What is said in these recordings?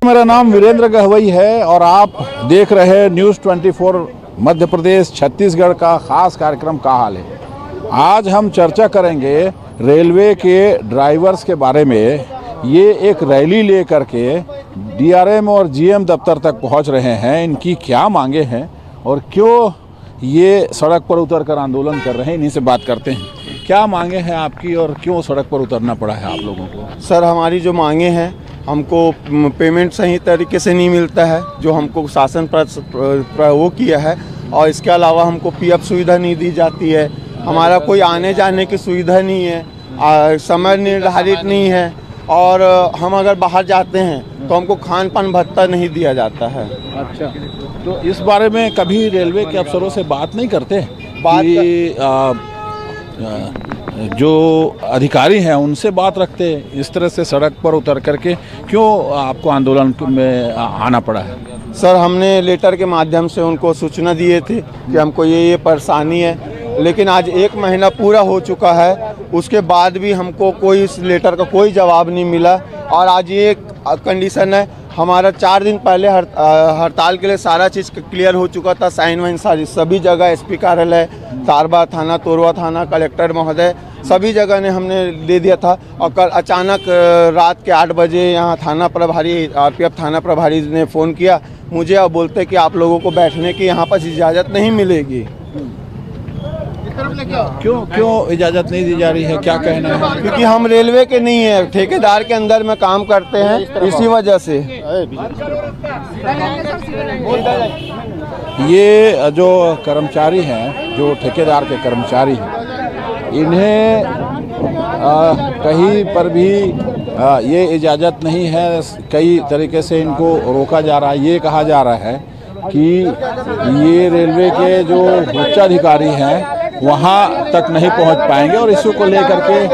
मेरा नाम वीरेंद्र गहवई है और आप देख रहे हैं न्यूज़ 24 मध्य प्रदेश छत्तीसगढ़ का ख़ास कार्यक्रम का हाल है। आज हम चर्चा करेंगे रेलवे के ड्राइवर्स के बारे में। ये एक रैली लेकर के डीआरएम और जीएम दफ्तर तक पहुंच रहे हैं। इनकी क्या मांगे हैं और क्यों ये सड़क पर उतरकर आंदोलन कर रहे हैं, इन्हीं से बात करते हैं। क्या मांगे हैं आपकी और क्यों सड़क पर उतरना पड़ा है आप लोगों को? सर, हमारी जो मांगे हैं, हमको पेमेंट सही तरीके से नहीं मिलता है जो हमको शासन पर वो किया है, और इसके अलावा हमको पीएफ सुविधा नहीं दी जाती है। हमारा कोई आने जाने की सुविधा नहीं है, समय निर्धारित नहीं है, और हम अगर बाहर जाते हैं तो हमको खान पान भत्ता नहीं दिया जाता है। अच्छा, तो इस बारे में कभी रेलवे के अफसरों से बात नहीं करते? जो अधिकारी हैं उनसे बात रखते हैं? इस तरह से सड़क पर उतर करके क्यों आपको आंदोलन में आना पड़ा है? सर, हमने लेटर के माध्यम से उनको सूचना दिए थे कि हमको ये परेशानी है, लेकिन आज 1 महीना पूरा हो चुका है, उसके बाद भी हमको कोई इस लेटर का कोई जवाब नहीं मिला। और आज ये कंडीशन है, हमारा 4 दिन पहले हड़ताल के लिए सारा चीज़ क्लियर हो चुका था, साइन वाइन सारी सभी जगह, एसपी कार्यालय, तारबा थाना, तोरवा थाना, कलेक्टर महोदय, सभी जगह ने हमने दे दिया था। और कल अचानक रात के 8 बजे यहाँ थाना प्रभारी, आरपीएफ थाना प्रभारी ने फ़ोन किया मुझे और बोलते कि आप लोगों को बैठने की यहाँ पर इजाज़त नहीं मिलेगी। क्यों इजाज़त नहीं दी जा रही है? क्या कहना है? क्योंकि हम रेलवे के नहीं है, ठेकेदार के अंदर में काम करते हैं, इसी वजह से। ये जो कर्मचारी हैं, जो ठेकेदार के कर्मचारी हैं, इन्हें कहीं पर भी ये इजाज़त नहीं है। कई तरीके से इनको रोका जा रहा है। ये कहा जा रहा है कि ये रेलवे के जो उच्चाधिकारी हैं वहाँ तक नहीं पहुँच पाएंगे, और इसी को लेकर के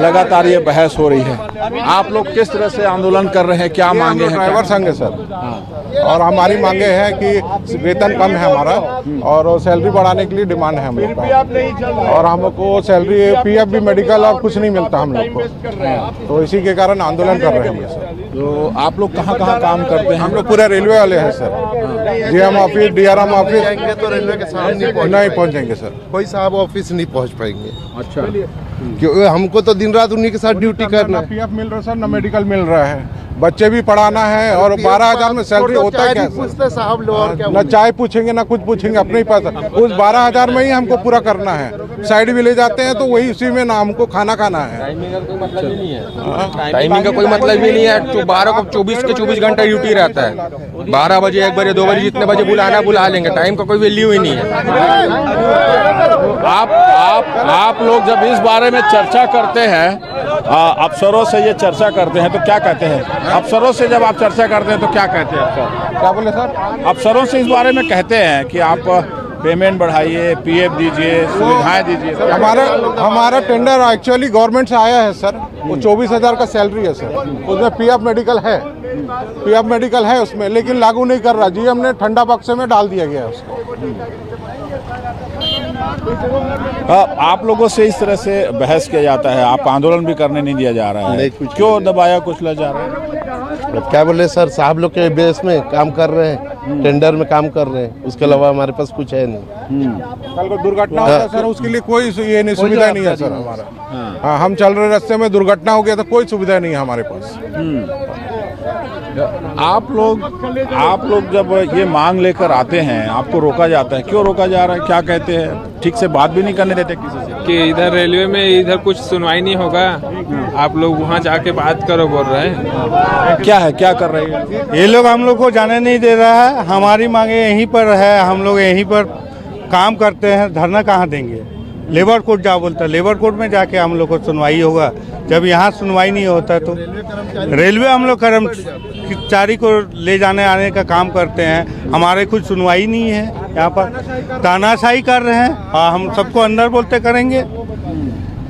लगातार ये बहस हो रही है। आप लोग किस तरह से आंदोलन कर रहे हैं? क्या मांगे हैं? ड्राइवर संघ है सर, और हमारी मांगे हैं कि वेतन कम है हमारा, और सैलरी बढ़ाने के लिए डिमांड है हम लोग का, और हमको सैलरी, पीएफ भी, मेडिकल और कुछ नहीं मिलता हम लोग को, तो इसी के कारण आंदोलन कर रहे हैं सर। तो आप लोग कहाँ काम करते हैं? हम लोग पूरे रेलवे वाले हैं sir, GM office, DRM office. तो रेलवे के सामने नहीं पहुँचेंगे सर, कोई साहब ऑफिस नहीं पहुंच पाएंगे। अच्छा, क्योंकि हमको तो दिन रात उन्हीं के साथ ड्यूटी करना है। पीएफ मिल रहा है सर, न मेडिकल मिल रहा है, बच्चे भी पढ़ाना है, और 12,000 में सैलरी होता है क्या पूछते साहब लोग, और क्या न चाय पूछेंगे ना कुछ पूछेंगे, अपने ही पास उस 12,000 में ही हमको पूरा करना है। साइड भी ले जाते हैं तो वही उसी में ना हमको खाना खाना है। टाइमिंग का कोई मतलब ही नहीं है। टाइमिंग का कोई मतलब ही नहीं है। तो 12 को 24 घंटा ड्यूटी रहता है। 12 बजे, 1 बजे, 2 बजे, जितने बजे बुला लेंगे। टाइम का कोई वैल्यू ही नहीं है। आप लोग जब इस बारे में चर्चा करते हैं, अफसरों से ये चर्चा करते हैं, तो क्या कहते हैं? अफसरों से जब आप चर्चा करते हैं तो क्या कहते हैं अफसर? क्या बोले सर? अफसरों से इस बारे में कहते हैं कि आप पेमेंट बढ़ाइए, पीएफ दीजिए, सुविधाएं दीजिए। हमारा टेंडर एक्चुअली गवर्नमेंट से आया है सर, वो 24,000 का सैलरी है सर, उसमें पीएफ मेडिकल है उसमें, लेकिन लागू नहीं कर रहा। जीएम ने ठंडा बक्से में डाल दिया गया उसको। आप लोगों से इस तरह से बहस किया जाता है, आप आंदोलन भी करने नहीं दिया जा रहा है, क्यों दबाया कुचला जा रहा है? अब क्या बोले सर, साहब लोग के बेस में काम कर रहे हैं, टेंडर में काम कर रहे हैं, उसके अलावा हमारे पास कुछ है नहीं। कल को दुर्घटना होगा सर, उसके लिए कोई ये नहीं, सुविधा नहीं है सर हमारा। हाँ, हम चल रहे रास्ते में दुर्घटना हो गया तो कोई सुविधा नहीं है हमारे पास। आप लोग जब ये मांग लेकर आते हैं, आपको रोका जाता है, क्यों रोका जा रहा है? क्या कहते हैं? ठीक से बात भी नहीं करने देते किसी से कि इधर रेलवे में इधर कुछ सुनवाई नहीं होगा, आप लोग वहाँ जाके बात करो बोल रहे हैं। क्या कर रहे हैं ये लोग? हम लोग को जाने नहीं दे रहा है। हमारी मांगे यहीं पर है, हम लोग यहीं पर काम करते हैं, धरना कहाँ देंगे? लेबर कोर्ट जा बोलता है, लेबर कोर्ट में जाके हम लोग को सुनवाई होगा। जब यहाँ सुनवाई नहीं होता तो रेलवे हम लोग कर्मचारी को ले जाने आने का काम करते हैं, हमारे कुछ सुनवाई नहीं है। यहाँ पर तानाशाही कर रहे हैं, हम सबको अंदर बोलते करेंगे।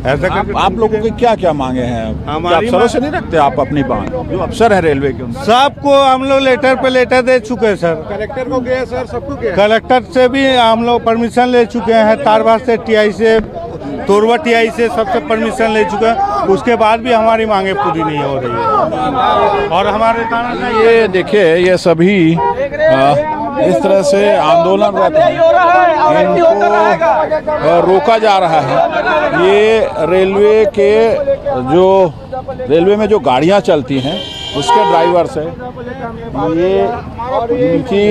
ऐसा आप लोगों के क्या मांगे हैं? अफसरों से नहीं रखते आप अपनी बात? जो अफसर है रेलवे के, सबको हम लोग लेटर पे लेटर दे चुके हैं सर। कलेक्टर को गया सर, सबको गया। कलेक्टर से भी हम लोग परमिशन ले चुके हैं, तारबा से, टीआई से, तोरवटियाई से सबसे परमिशन ले चुके हैं, उसके बाद भी हमारी मांगे पूरी नहीं हो रही है। और हमारे ये देखिए, ये सभी इस तरह से आंदोलनरत हैं, इनको रोका जा रहा है। ये रेलवे में जो गाड़ियां चलती हैं उसके ड्राइवर्स है, ये इनकी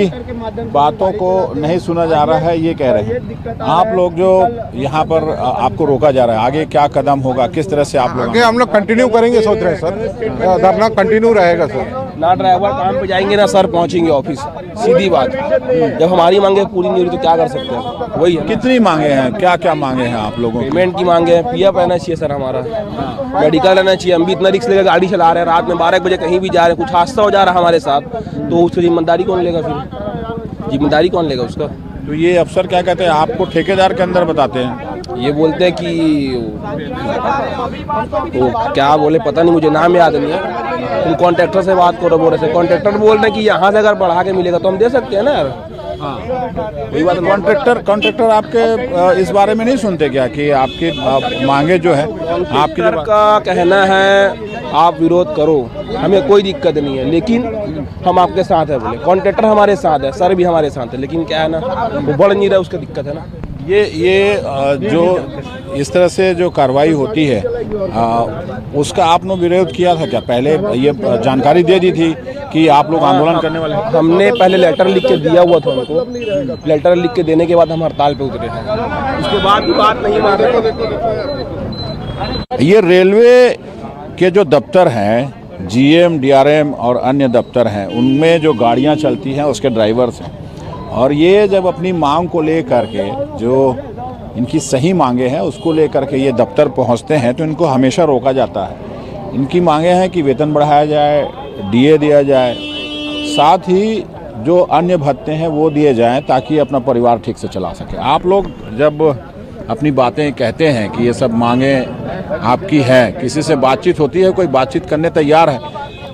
बातों को नहीं सुना जा रहा है, ये कह रहे हैं। आप लोग जो यहाँ पर आपको रोका जा रहा है, आगे क्या कदम होगा, किस तरह से आप लोग? आगे हम लोग कंटिन्यू करेंगे, सोच रहे हैं सर, धरना कंटिन्यू रहेगा सर। ना ड्राइवर काम पे जाएंगे ना सर पहुंचेंगे ऑफिस, सीधी बात। जब हमारी मांगे पूरी नहीं हो रही तो क्या कर सकते हैं, वही है। कितनी मांगे हैं, क्या क्या मांगे हैं आप लोगों? पेमेंट की मांगे हैं, पीएफ रहना चाहिए सर हमारा, मेडिकल रहना चाहिए। हम भी इतना रिस्क लेकर गाड़ी चला रहे हैं, रात में 12 बजे कहीं भी जा रहे हैं, कुछ हादसा हो जा रहा है हमारे साथ, तो उसकी जिम्मेदारी कौन लेगा? फिर जिम्मेदारी कौन लेगा उसका? तो ये अफसर क्या कहते हैं आपको, ठेकेदार के अंदर बताते हैं? ये बोलते हैं कि वो क्या बोले पता नहीं, मुझे नाम याद नहीं है। तुम कॉन्ट्रैक्टर से बात करो, बोल रहे थे। कॉन्ट्रैक्टर बोल रहे हैं कि यहाँ से अगर बढ़ा के मिलेगा तो हम दे सकते हैं ना यार। वही बात। कॉन्ट्रैक्टर आपके इस बारे में नहीं सुनते क्या कि आपकी मांगे जो है, आपके का कहना है आप विरोध करो, हमें कोई दिक्कत नहीं है, लेकिन हम आपके साथ है बोले। कॉन्ट्रैक्टर हमारे साथ है, सर भी हमारे साथ है, लेकिन क्या है ना, वो बढ़ नहीं रहा, उसका दिक्कत है ना। ये जो इस तरह से जो कार्रवाई होती है, उसका आपने विरोध किया था क्या? पहले ये जानकारी दे दी थी कि आप लोग आंदोलन करने वाले हैं? हमने पहले लेटर लिख के दिया हुआ था उनको, लेटर लिख के देने के बाद हम हड़ताल पे उतरे हैं, उसके बाद भी बात नहीं मान रहे। ये रेलवे के जो दफ्तर हैं, जीएम, डीआरएम और अन्य दफ्तर हैं, उनमें जो गाड़ियां चलती हैं उसके ड्राइवर्स हैं, और ये जब अपनी मांग को लेकर के, जो इनकी सही मांगे हैं उसको लेकर के ये दफ्तर पहुंचते हैं, तो इनको हमेशा रोका जाता है। इनकी मांगे हैं कि वेतन बढ़ाया जाए, डीए दिया जाए, साथ ही जो अन्य भत्ते हैं वो दिए जाएं ताकि अपना परिवार ठीक से चला सके। आप लोग जब अपनी बातें कहते हैं कि ये सब मांगे आपकी हैं, किसी से बातचीत होती है, कोई बातचीत करने तैयार है?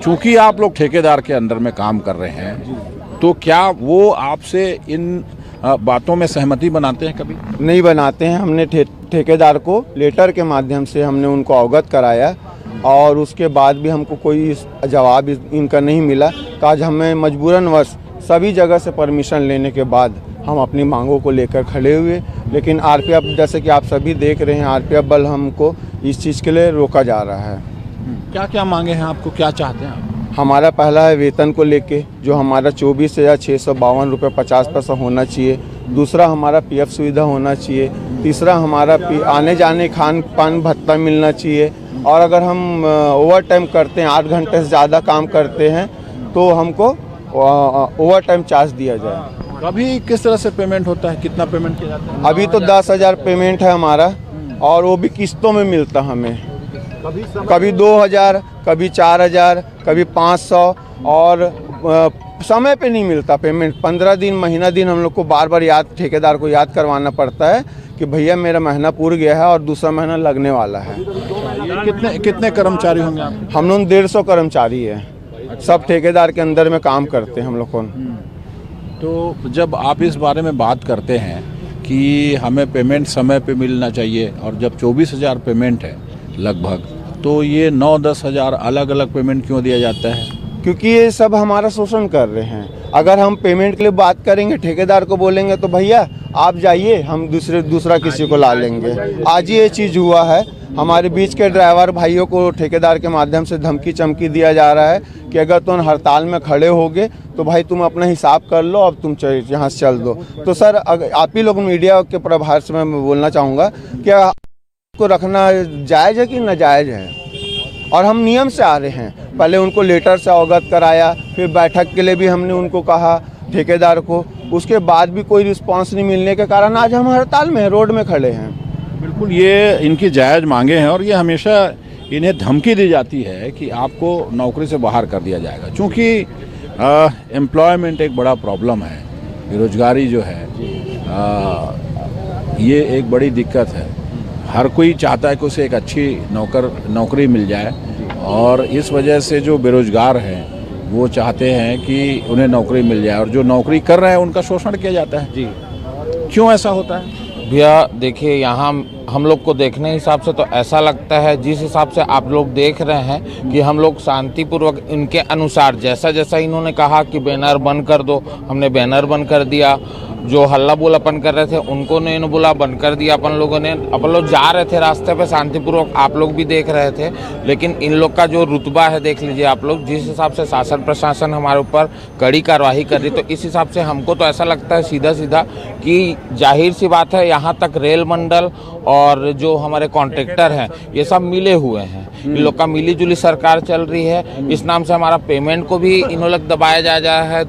चूँकि आप लोग ठेकेदार के अंडर में काम कर रहे हैं, तो क्या वो आपसे इन बातों में सहमति बनाते हैं? कभी नहीं बनाते हैं। हमने ठेकेदार को लेटर के माध्यम से हमने उनको अवगत कराया, और उसके बाद भी हमको कोई जवाब इनका नहीं मिला। तो आज हमें मजबूरनवश सभी जगह से परमिशन लेने के बाद हम अपनी मांगों को लेकर खड़े हुए, लेकिन आरपीएफ, जैसे कि आप सभी देख रहे हैं, आरपीएफ बल हमको इस चीज़ के लिए रोका जा रहा है। क्या क्या मांगे हैं आपको, क्या चाहते हैं आप? हमारा पहला है वेतन को लेके, जो हमारा 24,652 रुपये 50 पैसा होना चाहिए। दूसरा हमारा पीएफ सुविधा होना चाहिए। तीसरा हमारा आने जाने खान पान भत्ता मिलना चाहिए। और अगर हम ओवर टाइम करते हैं, 8 घंटे से ज़्यादा काम करते हैं, तो हमको ओवर टाइम चार्ज दिया जाए। अभी किस तरह से पेमेंट होता है, कितना पेमेंट किया जाता है? अभी तो 10,000 पेमेंट है हमारा, और वो भी किस्तों में मिलता हमें। कभी 2,000, कभी 4,000, कभी 500, और समय पे नहीं मिलता पेमेंट। 15 दिन, महीना दिन हम लोग को बार बार ठेकेदार को याद करवाना पड़ता है कि भैया मेरा महीना पूरा गया है और दूसरा महीना लगने वाला है। कितने कर्मचारी होंगे आप? हम लोग 150 कर्मचारी है, सब ठेकेदार के अंदर में काम करते हैं हम लोग को। तो जब आप इस बारे में बात करते हैं कि हमें पेमेंट समय पे मिलना चाहिए, और जब 24,000 पेमेंट है लगभग, तो ये 9-10 हज़ार अलग अलग पेमेंट क्यों दिया जाता है? क्योंकि ये सब हमारा शोषण कर रहे हैं। अगर हम पेमेंट के लिए बात करेंगे, ठेकेदार को बोलेंगे तो भैया आप जाइए, हम दूसरा किसी को ला लेंगे। आज ये चीज़ हुआ है, हमारे बीच के ड्राइवर भाइयों को ठेकेदार के माध्यम से धमकी चमकी दिया जा रहा है कि अगर तुम हड़ताल में खड़े होगे तो भाई तुम अपना हिसाब कर लो, अब तुम यहाँ से चल दो। तो सर, आप ही लोग मीडिया के प्रभार से मैं बोलना चाहूँगा, क्या को रखना जायज़ है कि नाजायज़ है? और हम नियम से आ रहे हैं। पहले उनको लेटर से अवगत कराया, फिर बैठक के लिए भी हमने उनको कहा ठेकेदार को, उसके बाद भी कोई रिस्पांस नहीं मिलने के कारण आज हम हड़ताल में, रोड में खड़े हैं। बिल्कुल, ये इनकी जायज़ मांगे हैं, और ये हमेशा इन्हें धमकी दी जाती है कि आपको नौकरी से बाहर कर दिया जाएगा। चूँकि एम्प्लॉयमेंट एक बड़ा प्रॉब्लम है, बेरोजगारी जो है ये एक बड़ी दिक्कत है। हर कोई चाहता है कि उसे एक अच्छी नौकरी मिल जाए, और इस वजह से जो बेरोजगार हैं वो चाहते हैं कि उन्हें नौकरी मिल जाए, और जो नौकरी कर रहे हैं उनका शोषण किया जाता है। जी, क्यों ऐसा होता है? भैया देखिए, यहाँ हम लोग को देखने हिसाब से तो ऐसा लगता है, जिस हिसाब से आप लोग देख रहे हैं कि हम लोग शांतिपूर्वक इनके अनुसार जैसा जैसा इन्होंने कहा कि बैनर बंद कर दो, हमने बैनर बंद कर दिया। जो हल्ला बोलापन कर रहे थे उनको नहीं बोला, बंद कर दिया अपन लोगों ने। अपन लोग जा रहे थे रास्ते पे शांतिपूर्वक, आप लोग भी देख रहे थे। लेकिन इन लोग का जो रुतबा है देख लीजिए आप लोग, जिस हिसाब से शासन प्रशासन हमारे ऊपर कड़ी कार्रवाई कर रही, तो इस हिसाब से हमको तो ऐसा लगता है सीधा सीधा कि जाहिर सी बात है यहाँ तक रेल मंडल और जो हमारे कॉन्ट्रैक्टर हैं ये सब मिले हुए हैं। इन लोग का मिली जुली सरकार चल रही है। इस नाम से हमारा पेमेंट को भी इन लोग दबाया जा रहा है।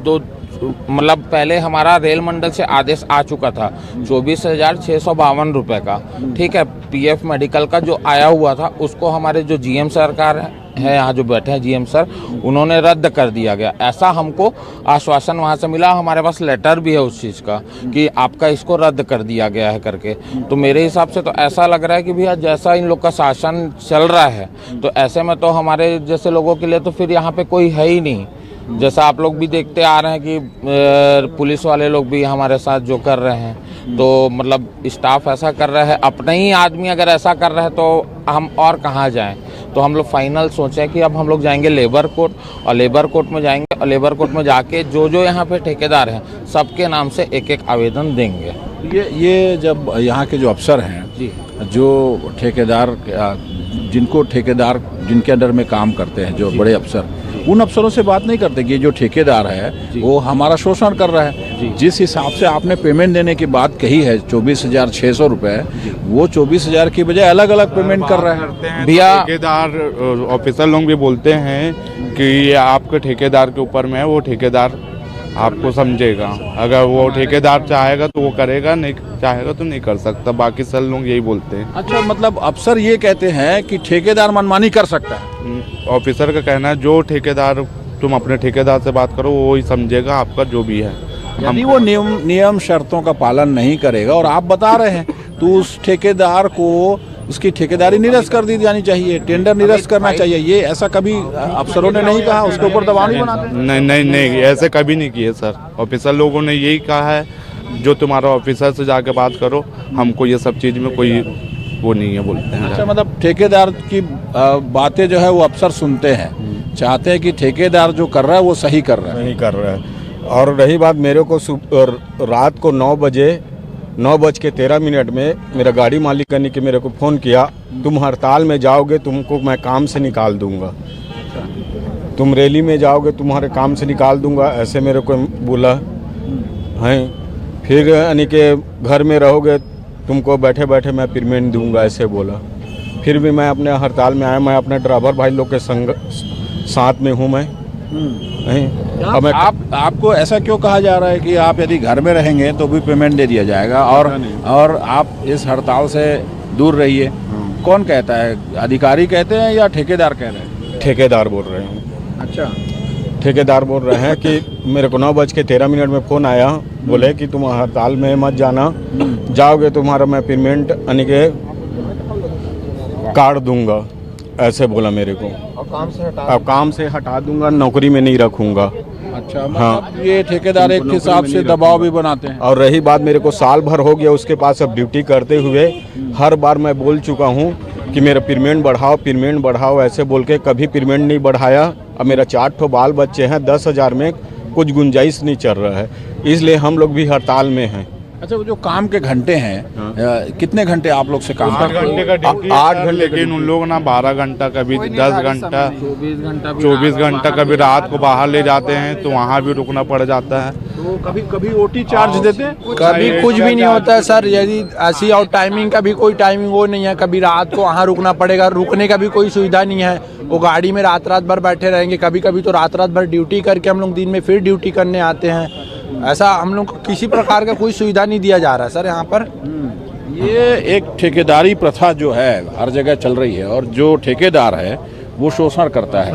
मतलब पहले हमारा रेल मंडल से आदेश आ चुका था 24,652 रुपये का, ठीक है। पीएफ मेडिकल का जो आया हुआ था उसको हमारे जो जीएम सरकार है यहाँ जो बैठे हैं जीएम सर, उन्होंने रद्द कर दिया गया। ऐसा हमको आश्वासन वहाँ से मिला। हमारे पास लेटर भी है उस चीज़ का कि आपका इसको रद्द कर दिया गया है करके। तो मेरे हिसाब से तो ऐसा लग रहा है कि भैया जैसा इन लोग का शासन चल रहा है तो ऐसे में तो हमारे जैसे लोगों के लिए तो फिर यहाँ पे कोई है ही नहीं। जैसा आप लोग भी देखते आ रहे हैं कि पुलिस वाले लोग भी हमारे साथ जो कर रहे हैं, तो मतलब स्टाफ ऐसा कर रहा है, अपने ही आदमी अगर ऐसा कर रहे हैं तो हम और कहाँ जाएं। तो हम लोग फाइनल सोचे कि अब हम लोग जाएंगे लेबर कोर्ट, और लेबर कोर्ट में जाएंगे और लेबर कोर्ट में जाके जो जो यहाँ पे ठेकेदार हैं सबके नाम से एक एक आवेदन देंगे। ये जब यहाँ के जो अफसर हैं जी, जो ठेकेदार जिनके अंडर में काम करते हैं, जो बड़े अफसर, उन अफसरों से बात नहीं करते कि जो ठेकेदार है वो हमारा शोषण कर रहा है। जिस हिसाब से आपने पेमेंट देने की बात कही है 24,600 रुपये, वो 24,000 की बजाय अलग अलग पेमेंट कर रहा है भैया। ठेकेदार ऑफिसर लोग भी बोलते हैं कि ये आपके ठेकेदार के ऊपर में है, वो ठेकेदार आपको समझेगा। अगर वो ठेकेदार चाहेगा तो वो करेगा, नहीं चाहेगा तो नहीं कर सकता। बाकी सब लोग यही बोलते हैं। अच्छा, मतलब अफसर ये कहते हैं कि ठेकेदार मनमानी कर सकता है। ऑफिसर का कहना है जो ठेकेदार, तुम अपने ठेकेदार से बात करो, वो ही समझेगा आपका जो भी है। यदि वो नियम शर्तों का पालन नहीं करेगा और आप बता रहे हैं तो उस ठेकेदार को उसकी ठेकेदारी निरस्त कर दी जानी चाहिए, टेंडर निरस्त करना चाहिए। ये ऐसा कभी अफसरों ने नहीं कहा, उसके ऊपर दबाव नहीं बनाते? नहीं, ऐसे कभी नहीं किए सर। ऑफिसर लोगों ने यही कहा है जो तुम्हारा ऑफिसर से जाके बात करो, हमको ये सब चीज़ में कोई वो नहीं है बोलते हैं। अच्छा, मतलब ठेकेदार की बातें जो है वो अफसर सुनते हैं, चाहते हैं कि ठेकेदार जो कर रहा है वो सही कर रहा है। नहीं कर रहा है। और रही बात, मेरे को रात को 9:13 में मेरा गाड़ी मालिक ने कि मेरे को फ़ोन किया, तुम हड़ताल में जाओगे, तुमको मैं काम से निकाल दूंगा, तुम रैली में जाओगे तुम्हारे काम से निकाल दूंगा, ऐसे मेरे को बोला हैं। फिर यानी कि घर में रहोगे तुमको बैठे बैठे मैं पेमेंट दूंगा, ऐसे बोला। फिर भी मैं अपने हड़ताल में आया। मैं अपने ड्राइवर भाई लोग के साथ में हूँ मैं। आपको ऐसा क्यों कहा जा रहा है कि आप यदि घर में रहेंगे तो भी पेमेंट दे दिया जाएगा और आप इस हड़ताल से दूर रहिए? कौन कहता है? अधिकारी कहते हैं या ठेकेदार कह रहे हैं? ठेकेदार बोल रहे हैं। अच्छा, ठेकेदार बोल रहे हैं कि मेरे को 9:13 में फ़ोन आया, बोले कि तुम हड़ताल में मत जाना, जाओगे तुम्हारा मैं पेमेंट यानी के काट दूंगा, ऐसे बोला मेरे को। अब काम से हटा दूंगा, नौकरी में नहीं रखूंगा। अच्छा, मतलब ये ठेकेदार एक हिसाब से दबाव भी बनाते हैं। और रही बात, मेरे को साल भर हो गया उसके पास अब ड्यूटी करते हुए, हर बार मैं बोल चुका हूँ कि मेरा पेमेंट बढ़ाओ ऐसे बोल के कभी पेमेंट नहीं बढ़ाया। अब मेरा 4 बाल बच्चे हैं, 10,000 में कुछ गुंजाइश नहीं चल रहा है, इसलिए हम लोग भी हड़ताल में हैं। अच्छा, वो जो काम के घंटे हैं, कितने घंटे आप लोग से काम? 8 घंटे का ड्यूटी, 8 घंटे, लेकिन उन लोग ना 12 घंटा, कभी 10 घंटा, 24 घंटा, कभी रात को बाहर ले जाते हैं तो वहाँ भी रुकना पड़ जाता है। तो कभी ओटी चार्ज देते हैं? कभी कुछ भी नहीं होता है सर। यदि ऐसी और टाइमिंग का भी कोई टाइमिंग वो नहीं है। कभी रात को वहाँ रुकना पड़ेगा, रुकने का भी कोई सुविधा नहीं है। वो गाड़ी में रात भर बैठे रहेंगे। कभी कभी तो रात भर ड्यूटी करके हम लोग दिन में फिर ड्यूटी करने आते हैं। ऐसा हम लोग को किसी प्रकार का कोई सुविधा नहीं दिया जा रहा है सर यहाँ पर। ये एक ठेकेदारी प्रथा जो है हर जगह चल रही है, और जो ठेकेदार है वो शोषण करता है।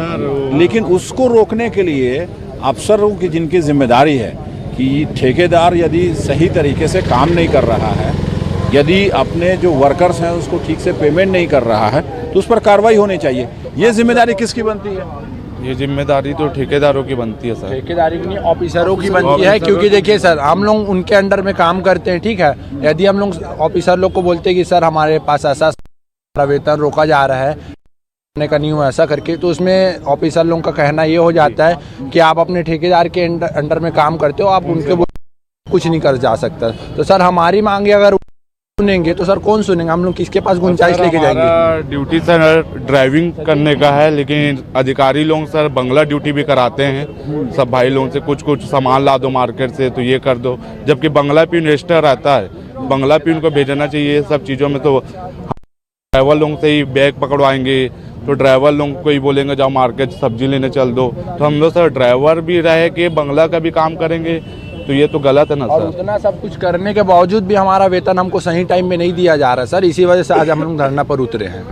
लेकिन उसको रोकने के लिए अफसरों की जिनकी जिम्मेदारी है कि ठेकेदार यदि सही तरीके से काम नहीं कर रहा है, यदि अपने जो वर्कर्स हैं उसको ठीक से पेमेंट नहीं कर रहा है, तो उस पर कार्रवाई होनी चाहिए। ये जिम्मेदारी किसकी बनती है? ये जिम्मेदारी तो ठेकेदारों की बनती है सर। ठेकेदारी की नहीं, ऑफिसरों की बनती है। क्योंकि देखिए सर, हम लोग उनके अंडर में काम करते हैं, ठीक है। यदि हम लोग ऑफिसर लोग को बोलते हैं कि सर हमारे पास ऐसा वेतन रोका जा रहा है का नहीं हुआ ऐसा करके, तो उसमें ऑफिसर लोगों का कहना ये हो जाता है कि आप अपने ठेकेदार के अंडर में काम करते हो, आप उनके कुछ नहीं कर जा सकता। तो सर हमारी मांगे अगर सुनेंगे तो सर कौन सुनेंगे? हम लोग किसके पास गुंजाइश लेके जाएंगे? ड्यूटी सर ड्राइविंग करने का है, लेकिन अधिकारी लोग सर बंगला ड्यूटी भी कराते हैं सब भाई लोगों से। कुछ सामान ला दो मार्केट से तो ये कर दो, जबकि बंगला पिन रजिस्टर रहता है, बंगला पिन को भेजना चाहिए सब चीज़ों में। तो ड्राइवर लोगों से ही बैग पकड़वाएंगे तो ड्राइवर लोग को ही बोलेंगे जाओ मार्केट सब्जी लेने चल दो। तो हम लोग सर ड्राइवर भी रहे कि बंगला का भी काम करेंगे, तो ये तो गलत है ना और सर। उतना सब कुछ करने के बावजूद भी हमारा वेतन हमको सही टाइम में नहीं दिया जा रहा सर। इसी वजह से आज हम लोग धरना पर उतरे हैं।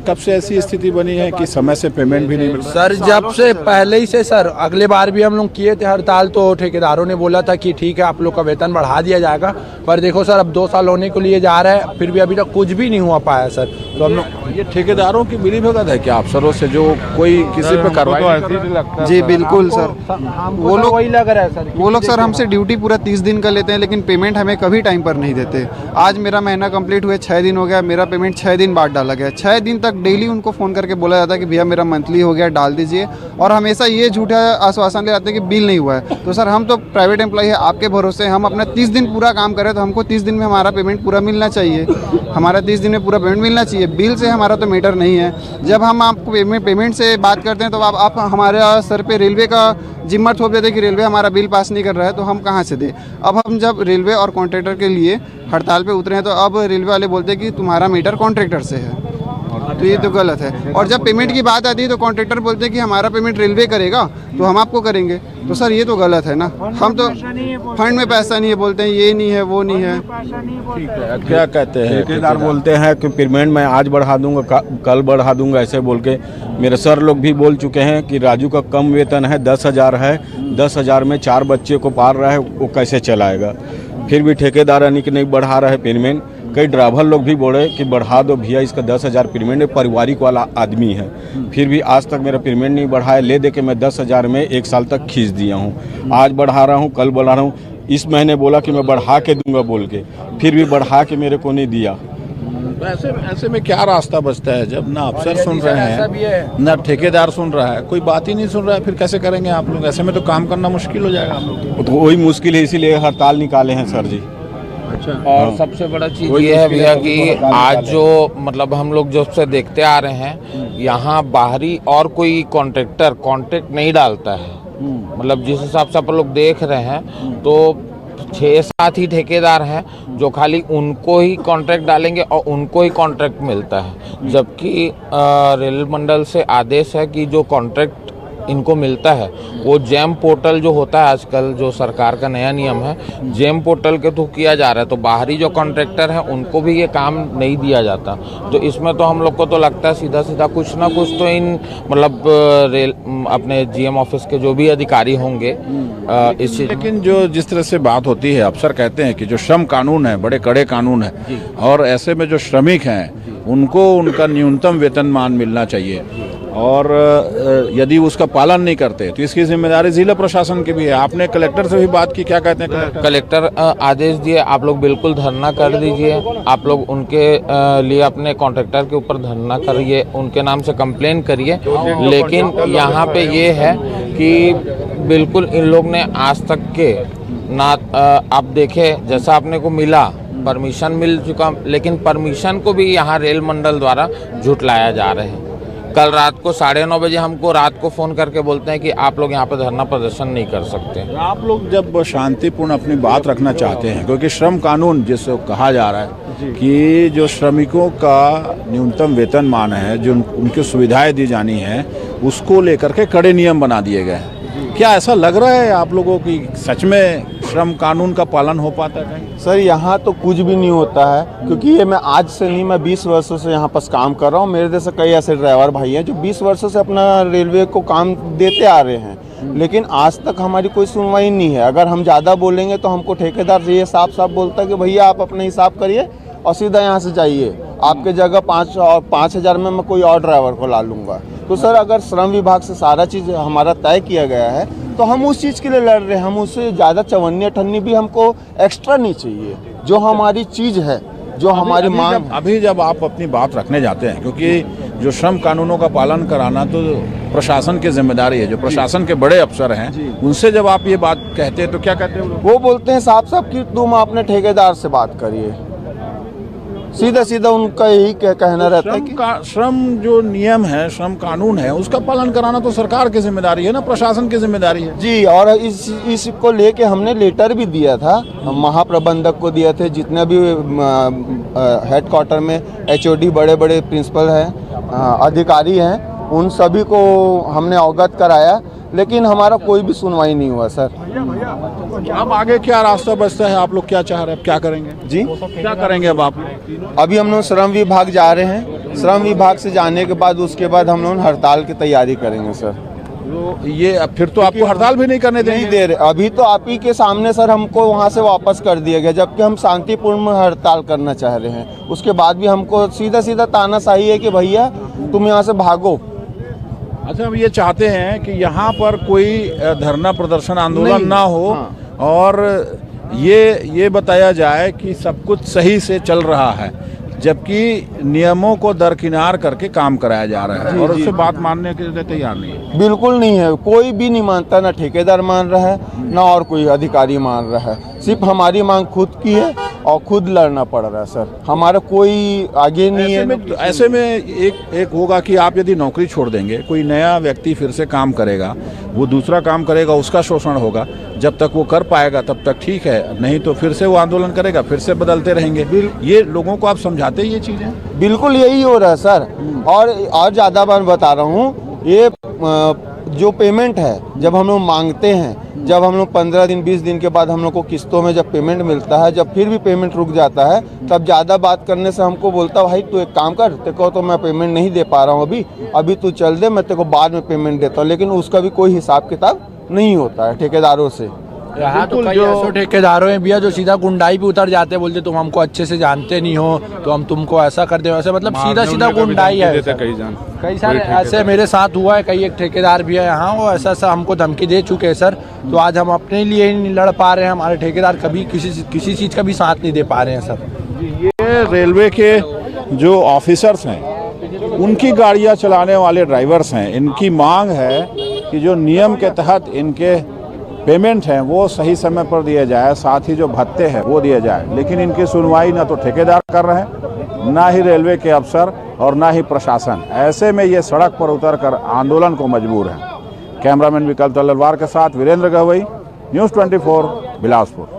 कब से ऐसी स्थिति बनी है कि समय से पेमेंट भी नहीं मिल रहा? सर जब से पहले ही से सर, अगले बार भी हम लोग किए थे हड़ताल, तो ठेकेदारों ने बोला था कि ठीक है आप लोग का वेतन बढ़ा दिया जाएगा। पर देखो सर, अब 2 साल होने को लिए जा रहा है, फिर भी अभी तक कुछ भी नहीं हुआ पाया सर। तो हम लोग ये ठेकेदारों की मिलीभगत है क्या अफसरों से, जो कोई किसी पे कार्रवाई नहीं कर रहा? जी बिल्कुल सर, वो लोग वही लग रहा है सर। वो लोग सर हमसे ड्यूटी पूरा 30 दिन का लेते हैं, लेकिन पेमेंट हमें कभी टाइम पर नहीं देते। आज मेरा महीना कंप्लीट हुए 6 दिन हो गया, मेरा पेमेंट 6 दिन बाद डाला गया। 6 दिन तक डेली उनको फ़ोन करके बोला जाता है कि भैया मेरा मंथली हो गया, डाल दीजिए, और हमेशा ये झूठा आश्वासन ले जाते हैं कि बिल नहीं हुआ है। तो सर हम तो प्राइवेट एम्प्लॉय है, आपके भरोसे हम अपना 30 दिन पूरा काम करें, तो हमको 30 दिन में हमारा पेमेंट पूरा मिलना चाहिए। हमारा 30 दिन में पूरा पेमेंट मिलना चाहिए। बिल से हमारा तो मैटर नहीं है। जब हम आपको पेमेंट से बात करते हैं तो आप हमारे सर पे रेलवे का जिम्मा थोप देते हैं कि रेलवे हमारा बिल पास नहीं कर रहा है, तो हम कहाँ से दें? अब हम जब रेलवे और कॉन्ट्रैक्टर के लिए हड़ताल पे उतरे हैं, तो अब रेलवे वाले बोलते हैं कि तुम्हारा मीटर कॉन्ट्रैक्टर से है, तो ये तो गलत है। और जब पेमेंट की बात आती है तो कॉन्ट्रैक्टर बोलते हैं कि हमारा पेमेंट रेलवे करेगा तो हम आपको करेंगे। तो सर ये तो गलत है ना। हम तो फंड में पैसा नहीं है, बोलते हैं ये नहीं है वो नहीं है। ठीक है, क्या कहते हैं ठेकेदार? बोलते हैं कि पेमेंट मैं आज बढ़ा दूंगा, कल बढ़ा दूंगा, ऐसे बोल के मेरे सर लोग भी बोल चुके हैं कि राजू का कम वेतन है, 10,000 है, 10,000 में 4 बच्चे को पाल रहा है, वो कैसे चलाएगा? फिर भी ठेकेदार यानी कि नहीं बढ़ा रहे पेमेंट। कई ड्राइवर लोग भी बोले कि बढ़ा दो भैया, इसका 10,000 पेमेंट है, पारिवारिक वाला आदमी है, फिर भी आज तक मेरा पेमेंट नहीं बढ़ाया। ले दे के मैं 10,000 में 1 साल तक खींच दिया हूँ। आज बढ़ा रहा हूँ, कल बढ़ा रहा हूँ, इस महीने बोला कि मैं बढ़ा के दूंगा बोल के, फिर भी बढ़ा के मेरे को नहीं दिया। ऐसे में क्या रास्ता बचता है जब ना अफसर सुन रहे हैं ना ठेकेदार सुन रहा है, कोई बात ही नहीं सुन रहा है, फिर कैसे करेंगे आप लोग? ऐसे में तो काम करना मुश्किल हो जाएगा आप लोग। तो वही मुश्किल है, इसीलिए हड़ताल निकाले हैं सर जी। अच्छा, और सबसे बड़ा चीज़ ये है भैया कि आज जो मतलब हम लोग जब से देखते आ रहे हैं, यहाँ बाहरी और कोई कॉन्ट्रैक्ट नहीं डालता है। मतलब जिस हिसाब से आप लोग देख रहे हैं तो 6-7 ही ठेकेदार हैं जो खाली उनको ही कॉन्ट्रैक्ट डालेंगे और उनको ही कॉन्ट्रैक्ट मिलता है। जबकि रेल मंडल से आदेश है कि जो कॉन्ट्रैक्ट इनको मिलता है वो जेम पोर्टल जो होता है आजकल, जो सरकार का नया नियम है, जेम पोर्टल के थ्रू किया जा रहा है। तो बाहरी जो कॉन्ट्रैक्टर हैं उनको भी ये काम नहीं दिया जाता। तो इसमें तो हम लोग को तो लगता है सीधा सीधा कुछ ना कुछ तो इन मतलब रेल अपने जीएम ऑफिस के जो भी अधिकारी होंगे इस चीज। लेकिन जो जिस तरह से बात होती है, अफसर कहते हैं कि जो श्रम कानून है बड़े कड़े कानून है, और ऐसे में जो श्रमिक हैं उनको उनका न्यूनतम वेतनमान मिलना चाहिए, और यदि उसका पालन नहीं करते तो इसकी जिम्मेदारी जिला प्रशासन की भी है। आपने कलेक्टर से भी बात की, क्या कहते हैं कलेक्टर? आदेश दिए आप लोग बिल्कुल धरना कर दीजिए, आप लोग उनके लिए अपने कॉन्ट्रैक्टर के ऊपर धरना करिए, उनके नाम से कंप्लेन करिए। लेकिन यहाँ पे ये है कि बिल्कुल इन लोग ने आज तक के ना आप देखे जैसा आपने को मिला, परमिशन मिल चुका, लेकिन परमिशन को भी यहाँ रेल मंडल द्वारा झुटलाया जा रहा है। कल रात को 9:30 बजे हमको रात को फ़ोन करके बोलते हैं कि आप लोग यहाँ पर धरना प्रदर्शन नहीं कर सकते। आप लोग जब शांतिपूर्ण अपनी बात रखना चाहते हैं, क्योंकि श्रम कानून जिसको कहा जा रहा है कि जो श्रमिकों का न्यूनतम वेतनमान है, जो उनकी सुविधाएं दी जानी है, उसको लेकर के कड़े नियम बना दिए गए हैं। क्या ऐसा लग रहा है आप लोगों की सच में श्रम कानून का पालन हो पाता है? सर यहाँ तो कुछ भी नहीं होता है, क्योंकि ये मैं आज से नहीं, मैं 20 वर्षों से यहाँ पास काम कर रहा हूँ। मेरे जैसे कई ऐसे ड्राइवर भाई हैं जो 20 वर्षों से अपना रेलवे को काम देते आ रहे हैं, लेकिन आज तक हमारी कोई सुनवाई नहीं है। अगर हम ज़्यादा बोलेंगे तो हमको ठेकेदार ये साफ साफ बोलता है कि भैया आप अपने हिसाब करिए और सीधा यहाँ से जाइए, आपके जगह 5,000 में मैं कोई और ड्राइवर को ला लूँगा। तो सर अगर श्रम विभाग से सारा चीज़ हमारा तय किया गया है तो हम उस चीज़ के लिए लड़ रहे हैं। हम उससे ज़्यादा चवन्नी अठन्नी भी हमको एक्स्ट्रा नहीं चाहिए। जो हमारी चीज़ है, जो हमारी मांग। अभी जब आप अपनी बात रखने जाते हैं, क्योंकि जो श्रम कानूनों का पालन कराना तो प्रशासन की जिम्मेदारी है, जो प्रशासन के बड़े अफसर हैं उनसे जब आप ये बात कहते हैं तो क्या कहते हैं वो बोलते हैं साफ साफ कि तुम अपने ठेकेदार से बात करिए। सीधा सीधा उनका यही कहना रहता है कि श्रम जो नियम है, श्रम कानून है, उसका पालन कराना तो सरकार की जिम्मेदारी है ना, प्रशासन की जिम्मेदारी है जी। और इसको लेके हमने लेटर भी दिया था, महाप्रबंधक को दिया थे, जितने भी हेडक्वार्टर में HOD बड़े बड़े प्रिंसिपल हैं, अधिकारी हैं, उन सभी को हमने अवगत कराया, लेकिन हमारा कोई भी सुनवाई नहीं हुआ सर। अब आगे क्या रास्ता बचता है? आप लोग क्या चाह रहे हैं, क्या करेंगे जी? क्या करेंगे अब आप? अभी हम लोग श्रम विभाग जा रहे हैं। श्रम विभाग से जाने के बाद उसके बाद हम लोग हड़ताल की तैयारी करेंगे सर। तो ये फिर तो आपको हड़ताल भी नहीं करने देंगे? नहीं दे रहे। अभी तो आप ही के सामने सर हमको वहाँ से वापस कर दिया गया, जबकि हम शांतिपूर्ण हड़ताल करना चाह रहे हैं। उसके बाद भी हमको सीधा सीधा तानाशाही है कि भैया तुम यहाँ से भागो। अच्छा, हम ये चाहते हैं कि यहाँ पर कोई धरना प्रदर्शन आंदोलन ना हो। हाँ। और ये बताया जाए कि सब कुछ सही से चल रहा है, जबकि नियमों को दरकिनार करके काम कराया जा रहा है और उससे बात मानने के लिए तैयार नहीं है। बिल्कुल नहीं है, कोई भी नहीं मानता, ना ठेकेदार मान रहा है ना और कोई अधिकारी मान रहा है। सिर्फ हमारी मांग खुद की है और खुद लड़ना पड़ रहा है सर। हमारा कोई आगे नहीं है। ऐसे में एक होगा कि आप यदि नौकरी छोड़ देंगे, कोई नया व्यक्ति फिर से काम करेगा, वो दूसरा काम करेगा, उसका शोषण होगा। जब तक वो कर पाएगा तब तक ठीक है, नहीं तो फिर से वो आंदोलन करेगा, फिर से बदलते रहेंगे। ये लोगों को आप समझाते ये चीजें? बिल्कुल यही हो रहा है सर। और ज़्यादा बार बता रहा हूँ, ये जो पेमेंट है जब हम लोग मांगते हैं, जब हम लोग 15 दिन 20 दिन के बाद हम लोग को किस्तों में जब पेमेंट मिलता है, जब फिर भी पेमेंट रुक जाता है, तब ज़्यादा बात करने से हमको बोलता भाई तू एक काम कर, तेरे को तो मैं पेमेंट नहीं दे पा रहा हूँ अभी तू चल दे, मैं तेरे को बाद में पेमेंट देता हूँ। लेकिन उसका भी कोई हिसाब किताब नहीं होता है ठेकेदारों से। यहाँ तो कई ऐसे ठेकेदारों हैं भैया जो सीधा गुंडाई पे उतर जाते हैं, बोलते तुम हमको अच्छे से जानते नहीं हो तो हम तुमको ऐसा कर दे वैसे, मतलब सीधा गुंडाई है। कई सारे ऐसे मेरे साथ हुआ है, कई एक ठेकेदार भी है यहाँ, वो ऐसा हमको धमकी दे चुके हैं सर। तो आज हम अपने लिए ही नहीं लड़ पा रहे हैं, हमारे ठेकेदार कभी किसी चीज़ का भी साथ नहीं दे पा रहे हैं सर। ये रेलवे के जो ऑफिसर्स हैं, उनकी गाड़ियाँ चलाने वाले ड्राइवर्स हैं, इनकी मांग है कि जो नियम के तहत इनके पेमेंट हैं वो सही समय पर दिए जाए, साथ ही जो भत्ते हैं वो दिए जाए। लेकिन इनकी सुनवाई ना तो ठेकेदार कर रहे हैं, ना ही रेलवे के अफसर और ना ही प्रशासन। ऐसे में ये सड़क पर उतरकर आंदोलन को मजबूर है। कैमरामैन विकल्प तलवार के साथ वीरेंद्र गवई, न्यूज़ 24 बिलासपुर।